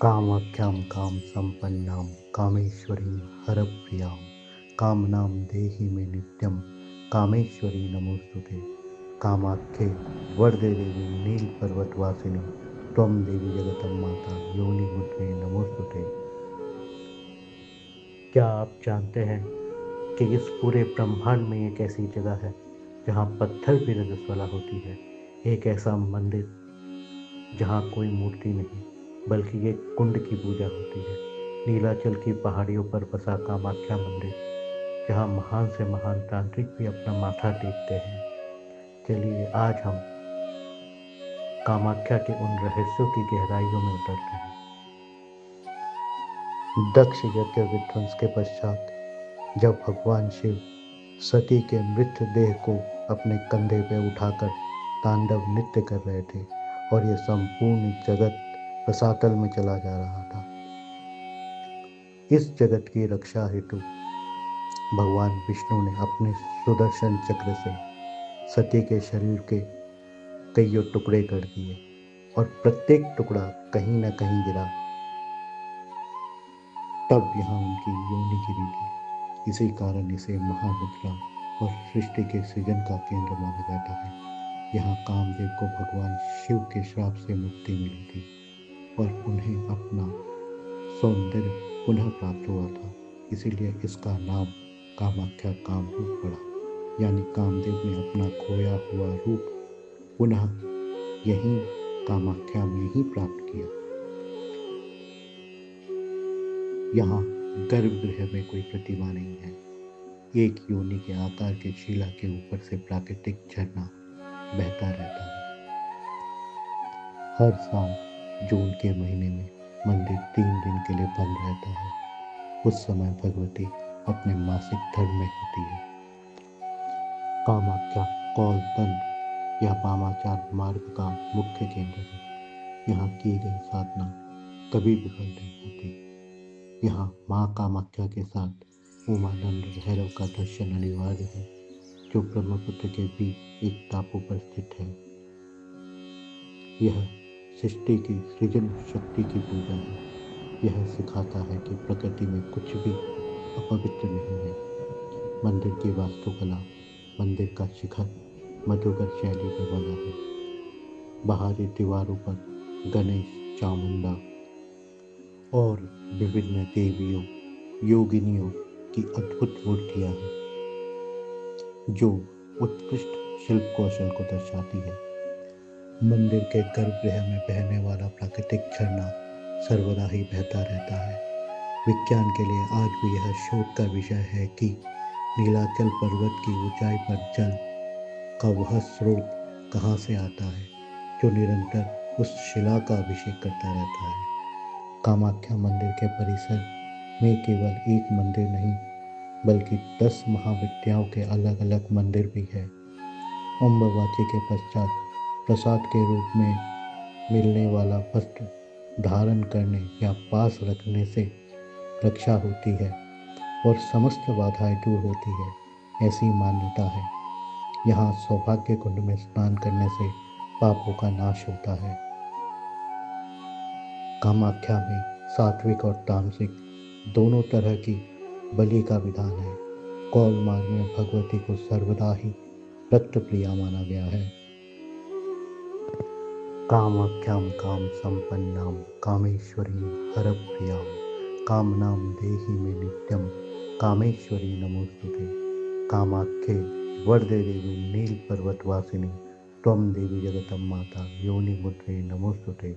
कामाख्यां काम संपन्नां कामेश्वरीं हरप्रियां कामनां देहि मे नित्यं कामेश्वरी नमोस्तुते। कामाख्ये वरदे देवी नील पर्वतवासिनी त्वं देवी जगदम्माता योनि मुद्रे नमोस्तुते। क्या आप जानते हैं कि इस पूरे ब्रह्मांड में एक ऐसी जगह है जहाँ पत्थर भी रजस्वला होती है। एक ऐसा मंदिर जहाँ कोई मूर्ति नहीं बल्कि एक कुंड की पूजा होती है। नीलाचल की पहाड़ियों पर बसा कामाख्या मंदिर, जहाँ महान से महान तांत्रिक भी अपना माथा टेकते हैं। चलिए आज हम कामाख्या के उन रहस्यों की गहराइयों में उतरते हैं। दक्ष यज्ञ विध्वंस के पश्चात जब भगवान शिव सती के मृत देह को अपने कंधे पे उठाकर तांडव नृत्य कर रहे थे और ये संपूर्ण जगत रसातल में चला जा रहा था। इस जगत की रक्षा हेतु भगवान विष्णु ने अपने सुदर्शन चक्र से सती के शरीर के कईयों टुकड़े कर दिए और प्रत्येक टुकड़ा कहीं न कहीं गिरा। तब यहाँ उनकी योनि गिरी थी। इसी कारण इसे महामुद्रा और सृष्टि के सृजन का केंद्र माना जाता है। यहाँ कामदेव को भगवान शिव के श्राप से मुक्ति मिली थी और उन्हें अपना सौंदर्य पुनः प्राप्त हुआ था। इसीलिए इसका नाम कामाख्या कामरूप पड़ा, यानी कामदेव ने अपना खोया हुआ रूप पुनः यहीं कामाख्या में ही प्राप्त किया। यहाँ गर्भगृह में कोई प्रतिमा नहीं है। एक योनि के आकार के शिला के ऊपर से प्राकृतिक झरना बहता रहता है। हर साल जून के महीने में मंदिर 3 दिन के लिए बंद रहता है। उस समय भगवती अपने मासिक धर्म में होती है। कामाख्या कौल तंत्र या वामाचार मार्ग का मुख्य केंद्र है। यहाँ की गई साधना कभी विफल नहीं होती। यहाँ माँ कामाख्या के साथ उमानंद भैरव का दर्शन अनिवार्य है, जो ब्रह्मपुत्र के बीच एक टापू पर स्थित है। यह सृष्टि की सृजन शक्ति की पूजा है। यह सिखाता है कि प्रकृति में कुछ भी अपवित्र नहीं है। मंदिर की वास्तुकला, मंदिर का शिखर मधुकर शैली में बना है। बाहरी दीवारों पर गणेश, चामुंडा और विभिन्न देवियों, योगिनियों की अद्भुत मूर्तियां हैं, जो उत्कृष्ट शिल्प कौशल को दर्शाती है। मंदिर के गर्भगृह में बहने वाला प्राकृतिक झरना सर्वदा ही बहता रहता है। विज्ञान के लिए आज भी यह शोध का विषय है कि नीलाचल पर्वत की ऊंचाई पर जल का वह स्रोत कहाँ से आता है, जो निरंतर उस शिला का अभिषेक करता रहता है। कामाख्या मंदिर के परिसर में केवल एक मंदिर नहीं, बल्कि 10 महाविद्याओं के अलग अलग मंदिर भी है। अम्बुबाची के पश्चात प्रसाद के रूप में मिलने वाला वस्त्र धारण करने या पास रखने से रक्षा होती है और समस्त बाधाएं दूर होती है, ऐसी मान्यता है। यहाँ सौभाग्य कुंड में स्नान करने से पापों का नाश होता है। कामाख्या में सात्विक और तामसिक दोनों तरह की बलि का विधान है। कौल मार्ग में भगवती को सर्वदा ही रक्त प्रिया माना गया है। कामाख्यां काम संपन्नां कामेश्वरीं हरप्रियां कामनां देहि मे नित्यं कामेश्वरी नमोस्तुते। कामाख्ये वरदे देवी नील पर्वतवासिनी त्वं देवी जगदम्माता योनि मुद्रे नमोस्तुते।